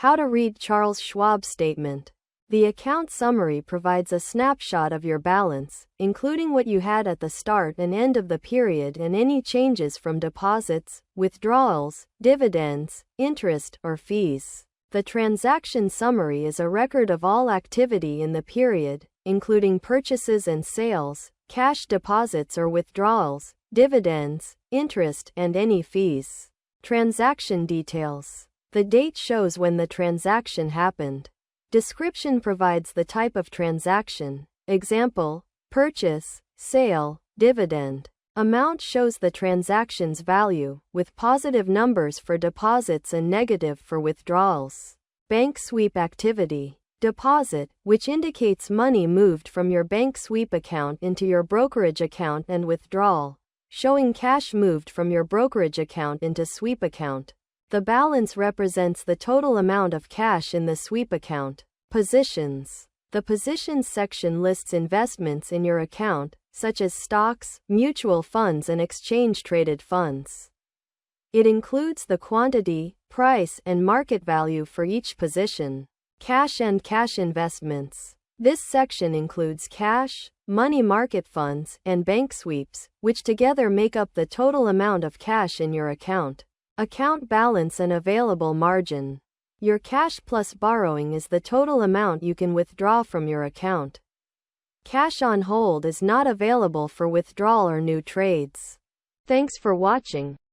How to read Charles Schwab statement. The account summary provides a snapshot of your balance, including what you had at the start and end of the period and any changes from deposits, withdrawals, dividends, interest, or fees. The transaction summary is a record of all activity in the period, including purchases and sales, cash deposits or withdrawals, dividends, interest, and any fees. Transaction details. The date shows when the transaction happened. Description provides the type of transaction. Example, purchase, sale, dividend. Amount shows the transaction's value, with positive numbers for deposits and negative for withdrawals. Bank sweep activity. Deposit, which indicates money moved from your bank sweep account into your brokerage account, and withdrawal, showing cash moved from your brokerage account into sweep account. The balance represents the total amount of cash in the sweep account. Positions. The Positions section lists investments in your account, such as stocks, mutual funds, and exchange-traded funds. It includes the quantity, price, and market value for each position. Cash and cash investments. This section includes cash, money market funds, and bank sweeps, which together make up the total amount of cash in your account. Account balance and available margin. Your cash plus borrowing is the total amount you can withdraw from your account. Cash on hold is not available for withdrawal or new trades. Thanks for watching.